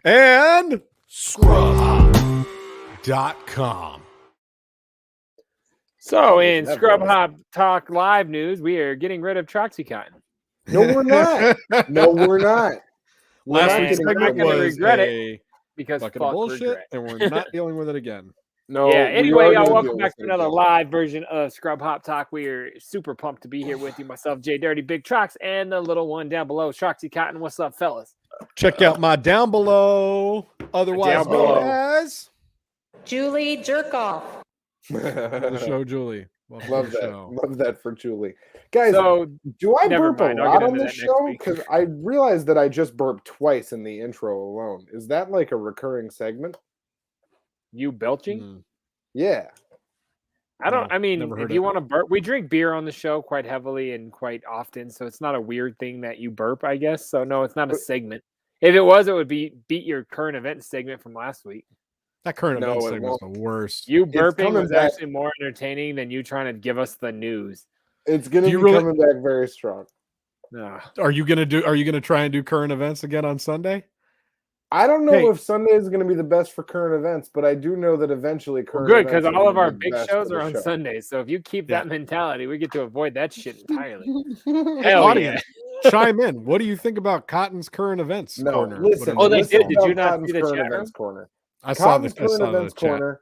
And Scrubhop.com. So in Scrub Hop Talk Live news, we are getting rid of Troxy Cotton. No, we're not. No, we're not. Last week's We're not segment going to was regret it a because bucket fuck of bullshit, regret. and we're not dealing with it again. No. Yeah. Anyway, y'all, welcome deal back with to it another again. live version of Scrub Hop Talk. We are super pumped to be here with you, myself, JDirty, Big Trox, and the little one down below, Troxy Cotton. What's up, fellas? Check out my down below, otherwise Down below. known as Julie Jerkoff. the show, Julie. Welcome Love to the that. show. Love that for Julie. Guys, So do I never burp a mind, I'll lot get on into this that next show? week. Because I realized that I just burped twice in the intro alone. Is that like a recurring segment? you belching? Mm. Yeah. I don't. No, I mean, never heard if you it. want to burp, we drink beer on the show quite heavily and quite often, so it's not a weird thing that you burp, I guess. So no, it's not a segment. If it was, it would be beat your current event segment from last week. That current No, event it segment was the worst. You burping coming was back. actually more entertaining than you trying to give us the news. It's going to Do be you really- coming back very strong. No. Are you gonna try and do current events again on Sunday? I don't know Hey. if Sunday is going to be the best for current events, but I do know that eventually Well, current good, because events all are of gonna our be the big best shows for are the on show. Sundays. So if you keep Yeah. that mentality, we get to avoid that shit entirely. Hey, Hell audience, chime in. What do you think about Cotton's current events No, corner? listen. Oh, they listen did. Did you about not Cotton's see the current chat events corner? I saw Cotton's the chat. corner.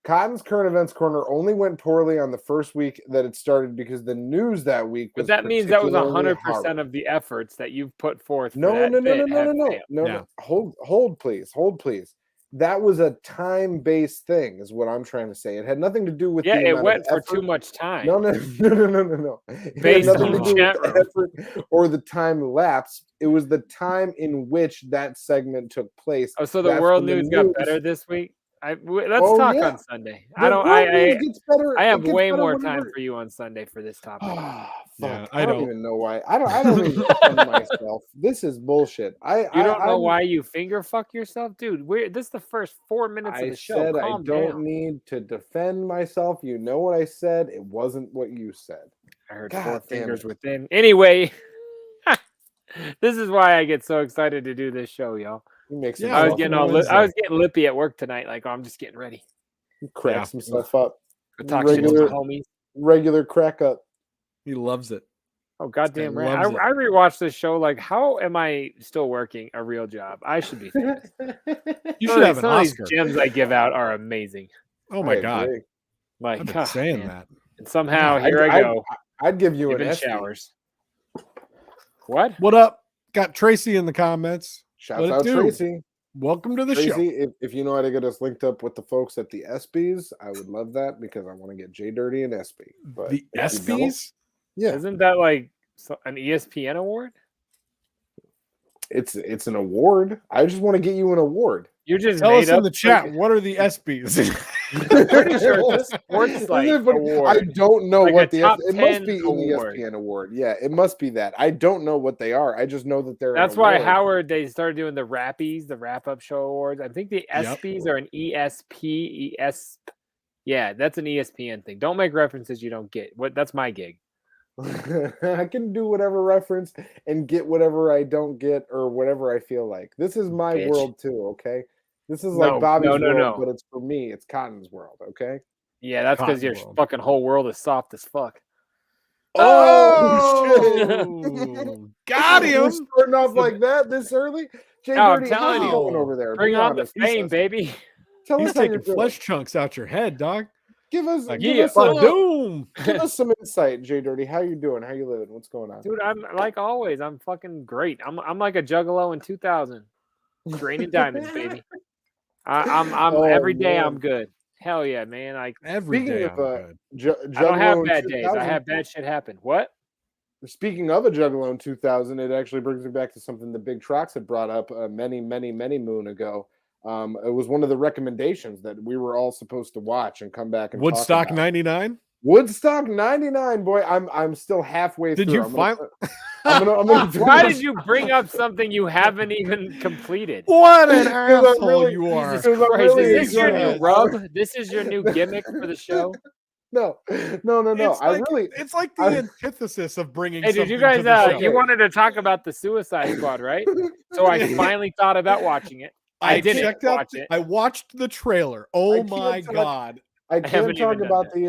Cotton's current events corner only went poorly on the first week that it started because the news that week was. But that means that was particularly 100% horrible. of the efforts that you've put forth. For No. that bit have failed. Yeah. Hold, please. That was a time-based thing, is what I'm trying to say. It had nothing to do with. Yeah, the it amount went of for effort. too much time. No. It had Based nothing on to the do chat with the effort or the time lapse. It was the time in which that segment took place. Oh, so the That's world when the news got better this week. Let's Oh, talk yeah. on Sunday. The world news gets better. I have it gets way better more whenever- time for you on Sunday for this topic. Ah, Yeah, fuck. I I don't don't. even know why. I don't even defend myself. This is bullshit. You don't know I'm- why you finger fuck yourself, dude. This is the first 4 minutes of I the show. said I Calm don't down. need to defend myself. You know what I said. It wasn't what you said. I heard God 4 damn fingers it. within. Anyway, this is why I get so excited to do this show, y'all. You make some Yeah, I was stuff getting welcome up. to all Wednesday. I was getting lippy at work tonight. Like, oh, I'm just getting ready. Crack Yeah. some stuff up. Go talk shit to Regular- my homies. Regular crack up. He loves it. Oh goddamn guy right! loves it. I rewatched this show. Like, how am I still working a real job? I should be famous. You Some should of have these- an some of these Oscar. gems I give out are amazing. Oh my I god! agree. Like, I've been God, saying man. that. And somehow I'd- here I I'd- go, I'd give you an giving SB. showers. What? What up? Got Tracy in the comments. Shouts What it out do? Tracy. Welcome to the show. Tracy, if you know how to get us linked up with the folks at the ESPYs, I would love that because I want to get JDirty and ESPY. But The if you don't- ESPYs? Yeah, Isn't that like an ESPN award? it's an award. I just want to get you an award. You just Tell made us in up the chat. What are the ESPYs? I'm pretty sure it's a sports Isn't like it funny? award. I don't know Like what a the top it must 10 be an award. ESPN award. Yeah, it must be that. I don't know what they are. I just know that they're. an That's why award. Howard they started doing the Rappies, the wrap up show awards. I think the Yep. ESPYs are an ESP. Yeah, that's an ESPN thing. Don't make references you don't get. That's my gig. I can do whatever reference and get whatever I don't get or whatever I feel like. This is my Bitch. world too. Okay, this is No, like Bobby's no, world, no. but it's for me. It's Cotton's world. Okay. Yeah, that's because Cotton your World. fucking whole world is soft as fuck. Oh, got We're him. starting off like that this early. Jay No, I'm Dirty, how's telling it you. going over there? Bring Be on the honest. fame, baby. Tell He's us how you're taking doing. flesh chunks out your head, dog. Give us, Like, give, yeah, us some, Doom. give us some insight, Jay Dirty. How you doing? How you living? What's going on? Dude, I'm like always. I'm fucking great. I'm like a juggalo in 2000. Draining diamonds, baby. I'm Oh, every day man. I'm good. Hell yeah, man. Like Every Speaking day of, I'm good. I don't have Juggalo in bad days. I 2000 have bad shit happen. What? Speaking of a Juggalo in 2000, it actually brings me back to something that Big Trox had brought up many moon ago. It was one of the recommendations that we were all supposed to watch and come back and talk Woodstock about. '99. Woodstock 99, boy. I'm still halfway Did through. you find? I'm gonna Why did you bring up something you haven't even completed? What an Because I'm asshole really- you are! Jesus Because I'm Christ, really is this your new excited. rub? This is your new gimmick for the show? No. It's I like, really, it's like the I- antithesis of bringing. Hey, did you something to guys? the show. You wanted to talk about the Suicide Squad, right? So I finally thought about watching it. I didn't checked out. watch it. I watched the trailer. Oh can't my talk- god! I haven't can't talk even done about that. the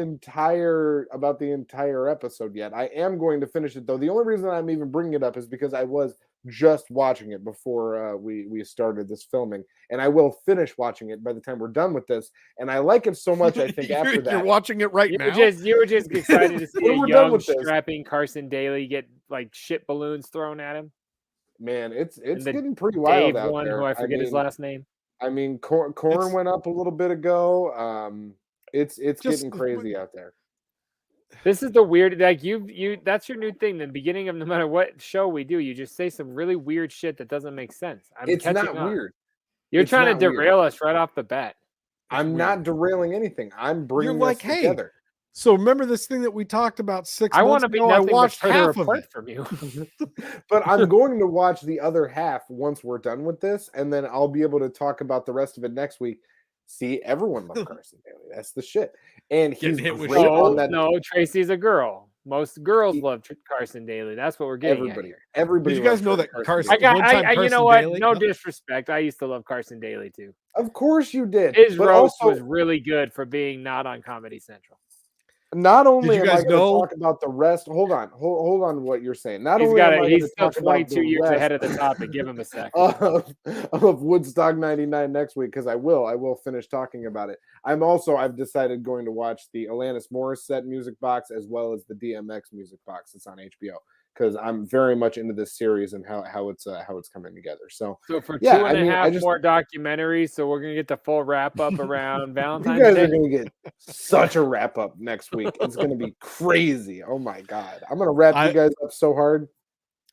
entire episode yet. I am going to finish it though. The only reason I'm even bringing it up is because I was just watching it before we started this filming, and I will finish watching it by the time we're done with this. And I like it so much. I think after that, you're watching it right You now. were just excited to see When a we're done young, with this. strapping Carson Daly get like shit balloons thrown at him. man, it's And the getting pretty wild Dave out one, there. who I forget his last name. I mean, corn went up a little bit ago. It's Just- getting crazy out there. This is the weird, like you. That's your new thing. The beginning of no matter what show we do, you just say some really weird shit that doesn't make sense. It's catching not on. weird. You're It's trying to not weird. derail us right off the bat. I'm not derailing anything. I'm bringing like, us hey, together. So remember this thing that we talked about 6 I months want to be ago? I nothing but watched further half of apart it. from you. But I'm going to watch the other half once we're done with this, and then I'll be able to talk about the rest of it next week. See, everyone loves Carson Daly. That's the shit. And he's Getting hit with great shit. on that. No, Tracy's a girl. Most girls love Carson Daly. That's what we're getting Everybody, at here. everybody. Did you guys loves know that Carson? I got. one time you know Carson what? Daly- No disrespect. I used to love Carson Daly too. Of course you did. His but roast also, was really good for being not on Comedy Central. not only you am I guys going to know- talk about the rest. Hold on. What you're saying? Not He's only got am I it. going He's to still talk about 22 years the ahead of rest the topic. Give him a second. of Woodstock '99 next week, because I will finish talking about it. I've decided going to watch the Alanis Morissette music box as well as the DMX music box that's on HBO, because I'm very much into this series and how it's coming together. So for yeah, 2.5 more documentaries, so we're gonna get the full wrap up around you Valentine's guys Day. are going to get such a wrap up next week. It's going to be crazy. Oh my god, I'm going to wrap you guys up so hard.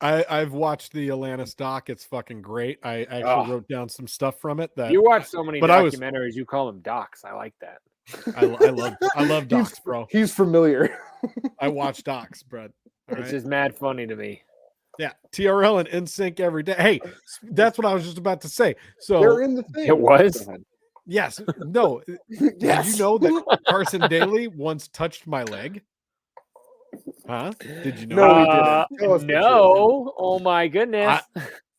I've watched the Alanis doc. It's fucking great. I actually wrote down some stuff from it. That You watch so many but documentaries, you call them docs. I like that. I love docs, bro. He's familiar. I watch docs, bro. It's just mad funny to me. Yeah, TRL and NSYNC every day. Hey, that's what I was just about to say. So They're in the thing. It was? yes, no. Yes. Did you know that Carson Daly once touched my leg? Huh? Did you know? No, he didn't. Tell us the No. Oh my goodness.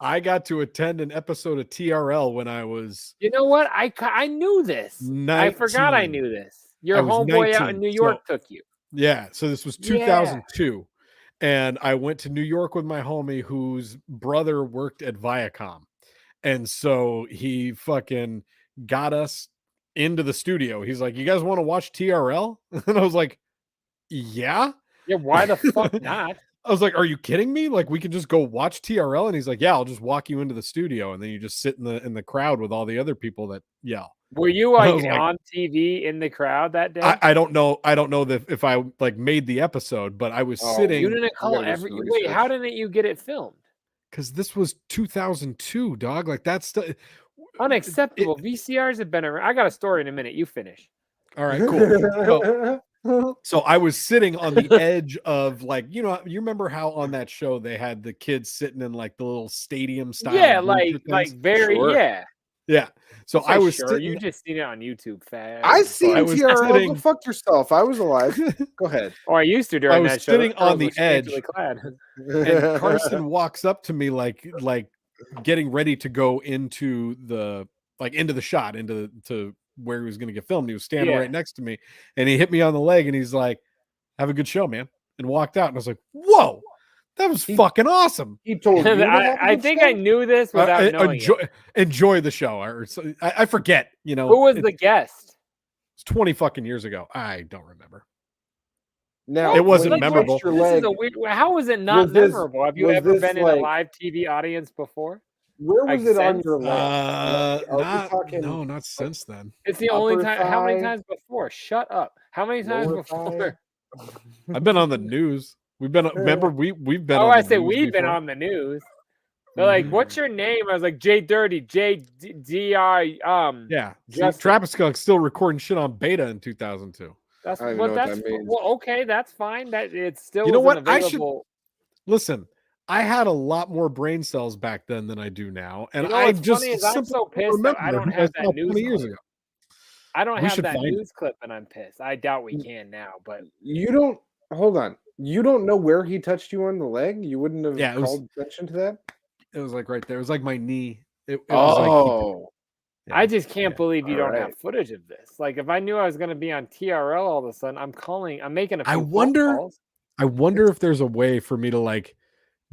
I got to attend an episode of TRL when I was. You know what? I knew this. 19. I forgot I knew this. Your I was homeboy out 19, in New York took you. Yeah, so this was 2002, and I went to New York with my homie whose brother worked at Viacom, and so he fucking got us into the studio. He's like, "You guys want to watch TRL?" And I was like, "Yeah." Yeah, why the fuck not? I was like, "Are you kidding me? Like, we could just go watch TRL?" And he's like, "Yeah, I'll just walk you into the studio, and then you just sit in the crowd with all the other people that yell." Were you like on TV in the crowd that day? I don't know. I don't know that if I like made the episode, but I was sitting. You didn't call every. Wait, how didn't you get it filmed? Because this was 2002, dog. Like that's Unacceptable. VCRs have been around. I got a story in a minute. You finish. all right. Cool. So I was sitting on the edge of like, you remember how on that show they had the kids sitting in like the little stadium style. Yeah, like very yeah. So I was sure. sitting. You just seen it on YouTube fast. I seen was TRL. sitting- Go fuck yourself. I was alive. Go ahead. Or I used to during I was that show. sitting Those girls on the were scantily edge. clad. And Carson walks up to me like getting ready to go into the shot to where he was going to get filmed. He was standing right next to me, and he hit me on the leg, and he's like, "Have a good show, man," and walked out. And I was like, "Whoa, that was fucking awesome." He told you. I think I knew this without knowing it. Enjoy the show. I forget. Who was the guest? It's 20 fucking years ago. I don't remember. Now it wasn't when you memorable. touched your This leg, is a weird. How is it not Was this- memorable? Have you was ever this been in like- a live TV audience before? where was it on sense- your leg? Are we talking Not since then. It's the only upper time. How many thigh, times before? Shut up. How many times lower before? thigh? I've been on the news. We've been. Remember, we've been. Oh, on I the say news we've been before. on the news. They're like, "What's your name?" I was like, "JDirty, JDI." Yeah, Justin. Travis Skunk's still recording shit on beta in 2002. That's I don't what even know what that's that means. well. Okay, that's fine. That it's still. You know wasn't what? I should- available. Listen, I had a lot more brain cells back then than I do now, and You know I what's just funny is I'm simply so pissed that I remember don't who I have saw that news 20 years clip. ago. I don't We have should that find it. news clip, and I'm pissed. I doubt we can now, but You don't hold on. You don't know where he touched you on the leg? You wouldn't have Yeah, called attention to that? it was like right there. It was like my knee. It was like Oh, yeah, I just can't believe you All don't have right. footage of this. Like, if I knew I was going to be on TRL all of a sudden, I'm making a few I phone wonder calls. if there's a way for me to like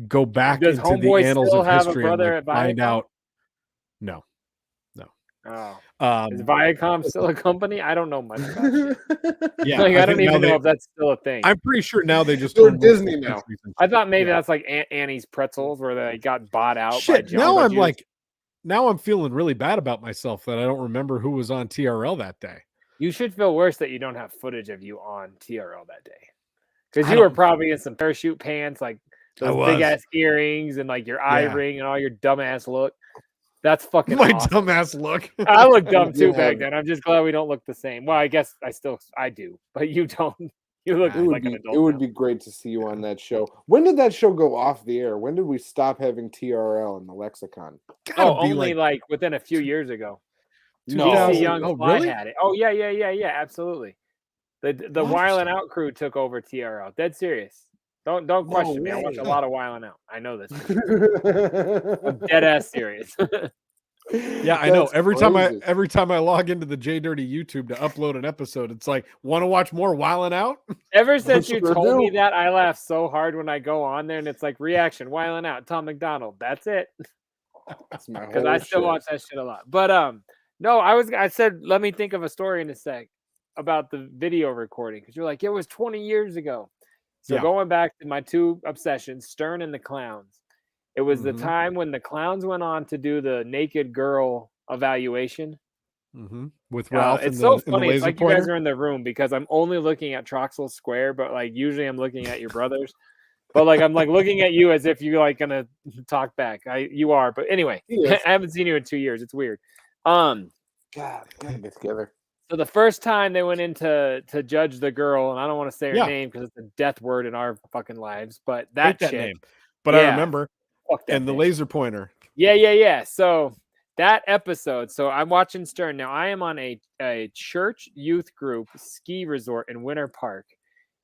go back Does into the Homeboy annals still of have a history and brother like at find Viacom? out. No. Oh, is Um Viacom still a company? I don't know much about shit. yeah, Like, I I think don't now even know if that's still a thing. I'm pretty sure now they just They're own multiple Disney now. countries and I shit. thought maybe Yeah. that's like Annie's Pretzels, where they got bought out by Shit, John. now I'm Juice. like now I'm feeling really bad about myself that I don't remember who was on TRL that day. You should feel worse that you don't have footage of you on TRL that day, because I you were don't- probably in some parachute pants, like I those was. big ass earrings, and like your eye Yeah. ring and all your dumbass look. That's fucking My awesome. dumbass look. I look dumb too You back have- then. I'm just glad we don't look the same. Well, I guess I do, but you don't. You look It like an adult. It would now. be great to see you on that show. When did that show go off the air? When did we stop having TRL in the lexicon? Gotta be only like within a few years ago. No. DC Young Oh, Fly really? had it. Oh yeah, absolutely. The Wile and Out crew took over TRL. Dead serious. Don't question me. I watch a way. lot of Wile and Out. I know this. I'm dead ass serious. Yeah, I know. That's Every crazy. time I log into the JDirty YouTube to upload an episode, it's like, want to watch more Wildin' Out? Ever since you Sure told me do. that, I laugh so hard when I go on there and it's like reaction, Wile and Out, Tom McDonald. That's it. That's my Because whole I still shit. watch that shit a lot. But no, I said let me think of a story in a sec about the video recording, because you're like, it was 20 years ago. So Yeah. going back to my two obsessions, Stern and the Clowns. It was the Mhm. time when the Clowns went on to do the naked girl evaluation. With Ralph It's and so the funny. It's laser like you guys pointer. are in the room, because I'm only looking at Troxel Square, but like usually I'm looking at your brothers. But like I'm like looking at you as if you're like gonna talk back. You are, but anyway, He is. I haven't seen you in 2 years. It's weird. God, gotta get together. So the first time they went in to judge the girl, and I don't want to say her Yeah. name because it's a death word in our fucking lives, but Hate that that chick, name. But I yeah, remember. fuck that And the bitch. laser pointer. Yeah. So that episode. So I'm watching Stern now. I am on a church youth group ski resort in Winter Park,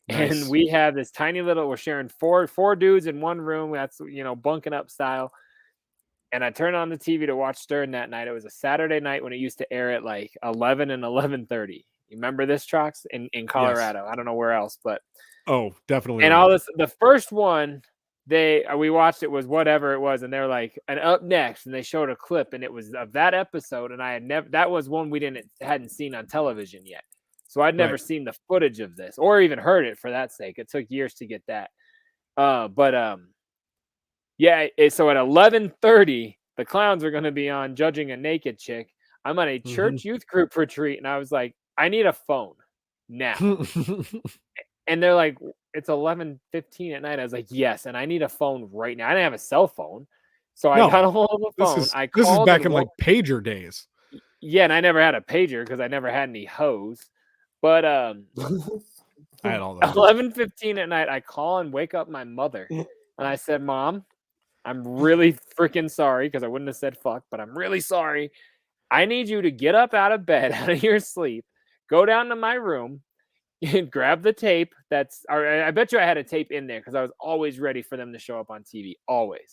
Nice. and we have this tiny little. We're sharing four dudes in one room. That's bunking up style. And I turned on the TV to watch Stern that night. It was a Saturday night when it used to air at like 11 and 11:30. You remember this, Trox? In Colorado. I don't know where else, but Oh, definitely. and remember. all this. The first one we watched, it was whatever it was, and they're like, and up next, and they showed a clip, and it was of that episode, and I had never. That was one we hadn't seen on television yet, so I'd never Right. seen the footage of this or even heard it for that sake. It took years to get that. Yeah. So at 11:30, the Clowns are going to be on judging a naked chick. I'm on a church youth group retreat, and I was like, I need a phone now. And they're like, it's 11:15 at night. I was like, yes, and I need a phone right now. I didn't have a cell phone, so I No, got a hold of the phone. This is called back and in like pager days. yeah, and I never had a pager because I never had any hoes. But I had all that. 11:15 at night, I call and wake up my mother, and I said, Mom, I'm really freaking sorry, because I wouldn't have said fuck, but I'm really sorry. I need you to get up out of bed, out of your sleep, go down to my room, and grab the tape. I bet you I had a tape in there because I was always ready for them to show up on TV, always.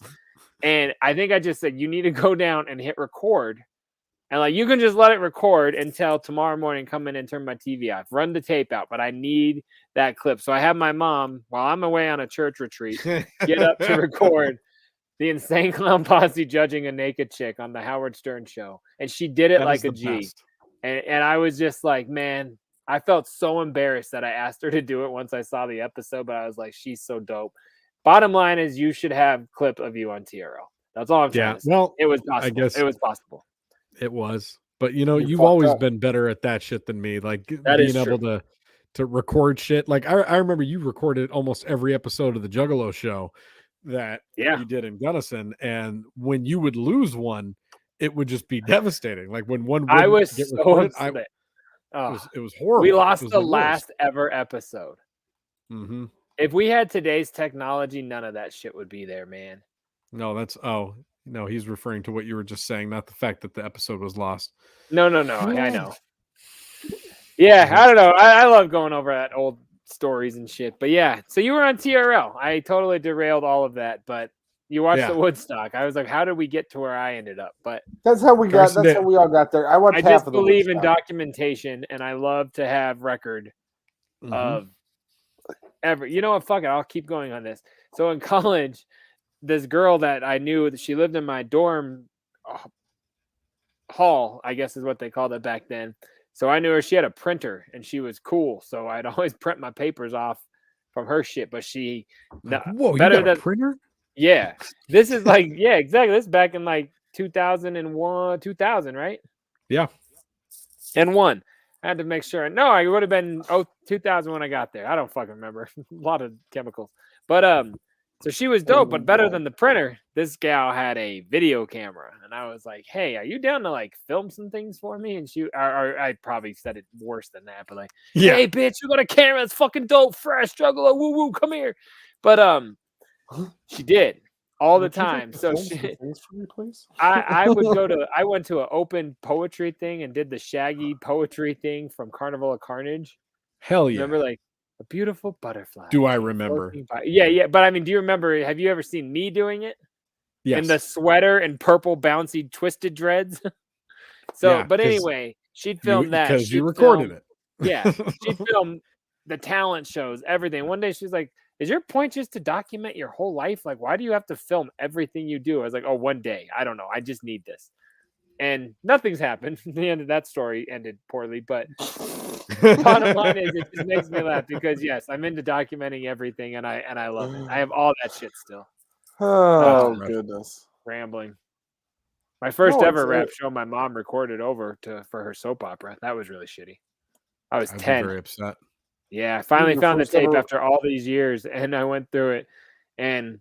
And I think I just said, you need to go down and hit record. And like, you can just let it record until tomorrow morning, come in and turn my TV off, run the tape out. But I need that clip. So I have my mom, while I'm away on a church retreat, get up to record the Insane Clown Posse judging a naked chick on the Howard Stern show. And she did it That like is a the G. best. And I was just like, man, I felt so embarrassed that I asked her to do it once I saw the episode, but I was like, she's so dope. Bottom line is, you should have clip of you on TRL. That's all I'm trying to say. Well, it was possible. I guess it was possible. it was. But You you've fucked always up. been better at that shit than me. Like That is being able to record shit. Like I remember you recorded almost every episode of the Juggalo show that you did in Gunnison, and when you would lose one, it would just be devastating. Like when one I wouldn't was get so recorded, upset. it was horrible. We lost It was the worst. last ever episode. Mm-hmm. If we had today's technology, none of that shit would be there, man. No, no, he's referring to what you were just saying, not the fact that the episode was lost. No, I know. Yeah, I don't know. I love going over that old stories and shit. But yeah, so you were on TRL. I totally derailed all of that, but you watched the Woodstock. I was like, how did we get to where I ended up? But that's how we got. That's how we all got there. I watched half just of the believe in Woodstock. documentation, and I love to have record of every. You know what? Fuck it. I'll keep going on this. So in college, this girl that I knew, she lived in my dorm hall, I guess is what they called it back then. So I knew her. She had a printer, and she was cool. So I'd always print my papers off from her shit. But she, whoa, better you got a printer? Yeah, this is like, yeah, exactly. This is back in like 2001, 2000, right? Yeah, and one. I had to make sure. No, I would have been 2000 when I got there. I don't fucking remember. A lot of chemicals, but so she was dope, but better than the printer. This gal had a video camera, and I was like, "Hey, are you down to like film some things for me?" And she, or I probably said it worse than that, but like, "Hey, bitch, you got a camera? It's fucking dope, fresh, juggalo, woo woo, come here." But she did all the time. So she, I would go to. I went to an open poetry thing and did the Shaggy poetry thing from Carnival of Carnage. Hell yeah! Remember, like. A beautiful butterfly. Do I remember? Yeah. But I mean, do you remember? Have you ever seen me doing it? Yes. In the sweater and purple bouncy twisted dreads. So, yeah, but anyway, she'd film that because you recorded it. Yeah, she'd film the talent shows, everything. One day she's like, "Is your point just to document your whole life? Like, why do you have to film everything you do?" I was like, "Oh, one day. I don't know. I just need this." And nothing's happened. The end of that story ended poorly, but bottom line is it just makes me laugh because yes, I'm into documenting everything and I love it. I have all that shit still. Oh goodness. Rambling. My first ever rap show my mom recorded over for her soap opera. That was really shitty. I was 10. Very upset. Yeah, I finally found the tape after all these years and I went through it. And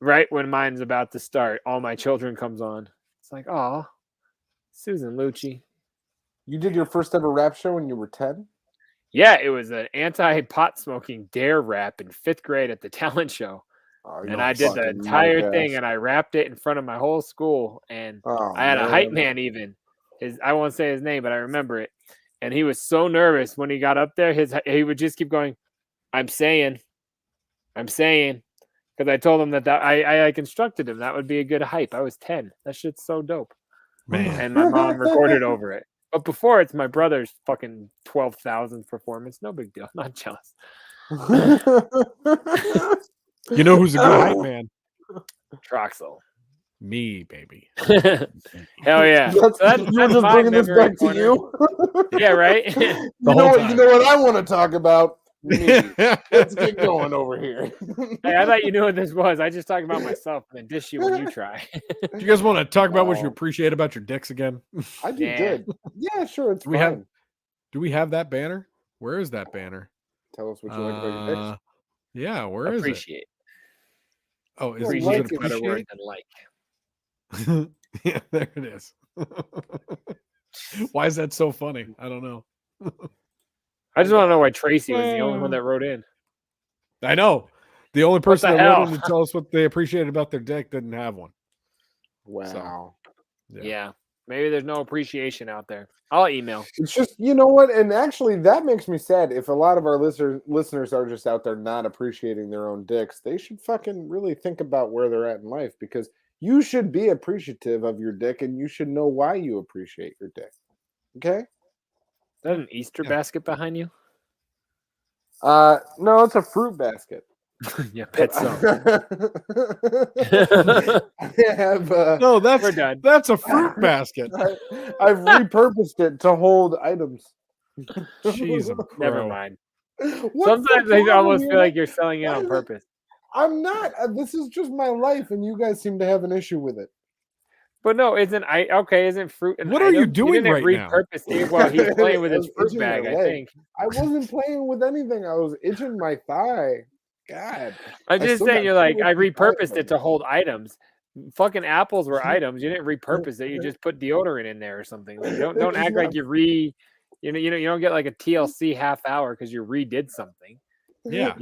right when mine's about to start, All My Children comes on. It's like, oh, Susan Lucci. You did your first ever rap show when you were 10? Yeah, it was an anti-pot smoking dare rap in 5th grade at the talent show. Oh, and I did the entire thing and I rapped it in front of my whole school. And I had a hype man even. I won't say his name, but I remember it. And he was so nervous when he got up there. He would just keep going, I'm saying. Because I told him that I constructed him. That would be a good hype. I was 10. That shit's so dope. Man. And my mom recorded over it. But before, it's my brother's fucking 12,000th performance. No big deal. Not jealous. You know who's a good hype man? Troxel. Me, baby. Hell yeah. You're just bringing this back to you? Yeah, right? You know what I want to talk about? Me. Let's get going over here. Hey, I thought you knew what this was. I just talked about myself and then dish you when you try. Do you guys want to talk about what you appreciate about your dicks again? I do good. Yeah, sure. It's fine. Do we have that banner? Where is that banner? Tell us what you like about your dicks. Yeah, where is it? Oh, is appreciate it a better word than like? Yeah, there it is. Why is that so funny? I don't know. I just want to know why Tracy was the only one that wrote in. I know. The only person that wrote in to tell us what they appreciated about their dick didn't have one. Wow. So, yeah. Maybe there's no appreciation out there. I'll email. It's just, you know what? And actually, that makes me sad. If a lot of our listeners are just out there not appreciating their own dicks, they should fucking really think about where they're at in life, because you should be appreciative of your dick and you should know why you appreciate your dick. Okay? Is that an Easter basket behind you? No, it's a fruit basket. Yeah, pet some. I have, no, that's a fruit basket. I've repurposed it to hold items. Jeez, never mind. Sometimes I almost feel like you're selling it on purpose. I'm not. This is just my life, and you guys seem to have an issue with it. But no, isn't fruit an What item? are you doing right now? Well, he's playing with his fruit bag, I think. I wasn't playing with anything. I was itching my thigh. God. I'm just saying, you're like, I repurposed it to hold items. Fucking apples were items. You didn't repurpose it. You just put deodorant in there or something. Like, don't act like you don't get like a TLC half hour because you redid something. Yeah.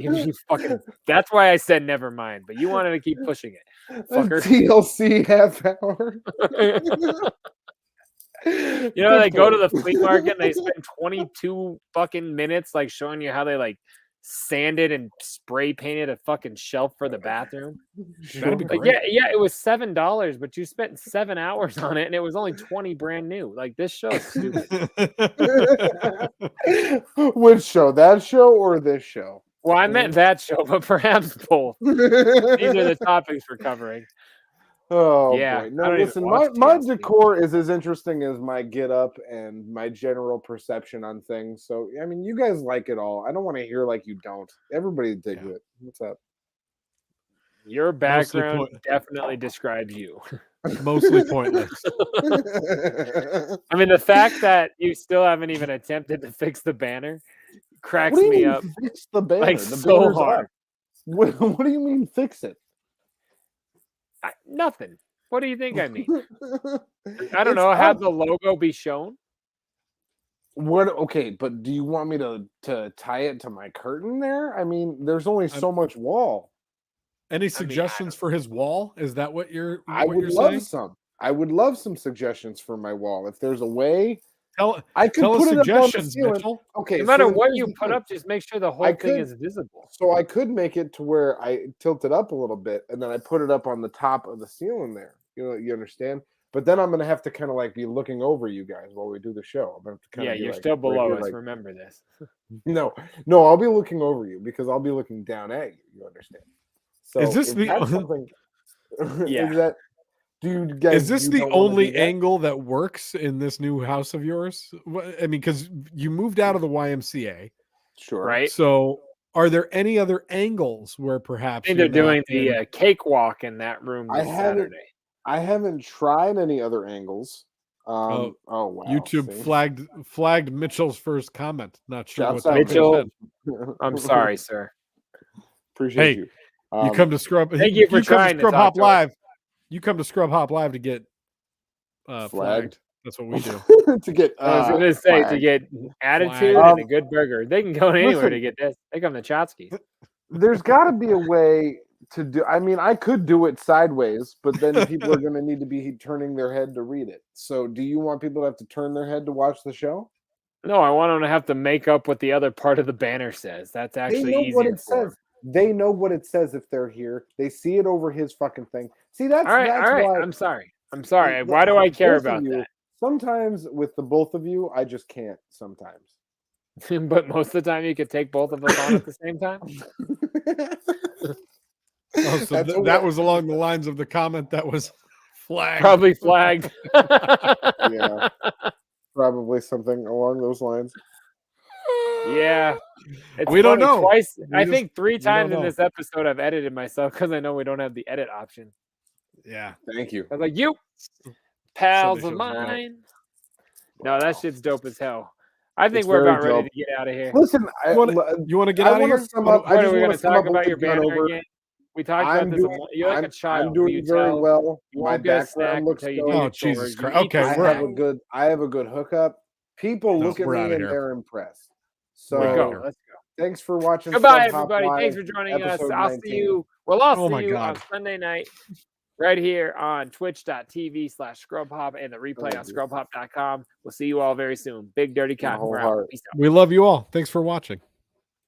That's why I said never mind, but you wanted to keep pushing it. Fucker. TLC half hour. You know, they go to the flea market and they spend 22 fucking minutes like showing you how they like sanded and spray painted a fucking shelf for the bathroom. That'd be Like, great. yeah, it was $7, but you spent 7 hours on it and it was only 20 brand new. Like, this show is stupid. Which show? That show or this show? Well, I meant that show, but perhaps both. These are the topics we're covering. Oh Yeah, boy! I No, don't even listen. watch My TLC. decor is as interesting as my get up and my general perception on things. So I mean, you guys like it all. I don't want to hear like you don't. Everybody digs it. What's up? Your background definitely describes you. Mostly pointless. I mean, the fact that you still haven't even attempted to fix the banner cracks What do you me mean up. fix the banner? Like, The so banner's hard. up. What do you mean fix it? Nothing. What do you think I mean? I don't know. Have the logo be shown? What? Okay, but do you want me to tie it to my curtain there? I mean, there's only so much wall. Any suggestions for his wall? Is that what you're? I what would you're love saying? some. I would love some suggestions for my wall. If there's a way, I could tell us put it up on the suggestions, ceiling. Mitchell. Okay, No matter so what here's you the put thing. up, just make sure the whole thing is visible. So I could make it to where I tilt it up a little bit, and then I put it up on the top of the ceiling there. You know, you understand? But then I'm gonna have to kind of like be looking over you guys while we do the show. I'm gonna have to kind Yeah, of you're like, still right below here, us. like, Remember this. no, I'll be looking over you because I'll be looking down at you. You understand? So Is this if the- that's something? Yeah. Is that? Do you guys? Is this you the don't wanna do only that? angle that works in this new house of yours? I mean, because you moved out of the YMCA, Sure. Right? so are there any other angles where I perhaps think you're they're doing not in- the cakewalk in that room I this haven't- Saturday. I haven't tried any other angles. Oh, wow! YouTube see? flagged Mitchell's first comment. Not sure Shouts what out, that Mitchell. said. I'm sorry, sir. Appreciate Hey, you. You come to Scrub. thank you for come to trying to Scrub talk Hop to us. Live. You come to Scrub Hop Live to get flagged. That's what we do. to get. I was going to say, to flagged. get attitude Flagged. and a good burger. They can go anywhere Listen. to get this. They come to Chotsky's. There's got to be a way to do. I mean, I could do it sideways, but then people are going to need to be turning their head to read it. So, do you want people to have to turn their head to watch the show? No, I want them to have to make up what the other part of the banner says. That's actually They know easier what it for 'em. says. They know what it says if they're here. They see it over his fucking thing. See, that's All right, that's all right. why. I'm sorry. Why do I care both of about you, that? Sometimes with the both of you, I just can't. Sometimes. But most of the time, you could take both of us on at the same time. Oh, so That's that was along the lines of the comment that was flagged. Probably flagged. Yeah, probably something along those lines. Yeah. It's We don't funny, know. Twice, We I just- think 3 don't times in know. this episode, I've edited myself because I know we don't have the edit option. Yeah. Thank you. I was like, you pals Somebody of should look it up. mine. No, that shit's dope as hell. I think It's we're very about ready dope. to get out of here. Listen, You want to get I out of wanna here? sum What- up- I What just are we wanna going to sum talk up with about the your gun banner over. again? We talked I'm about this. doing, You're like a child. I'm doing you very tell, well. You My won't get a snack background looks until you dope. do Oh, your Jesus chores. You Christ. eat Okay, the I we're have snack. a good. I have a good hookup. People No, look at we're me outta and here. they're impressed. We're So outta Go. here. Let's go. thanks for watching. Goodbye, Scrub Hop everybody. Live, Thanks for joining us. episode I'll 19. see you. Well, I'll Oh my see you God. on Sunday night right here on twitch.tv/ScrubHop and the replay on you. ScrubHop.com. We'll see you all very soon. Big Dirty My Cotton. whole We're out. heart. Peace out. We love you all. Thanks for watching.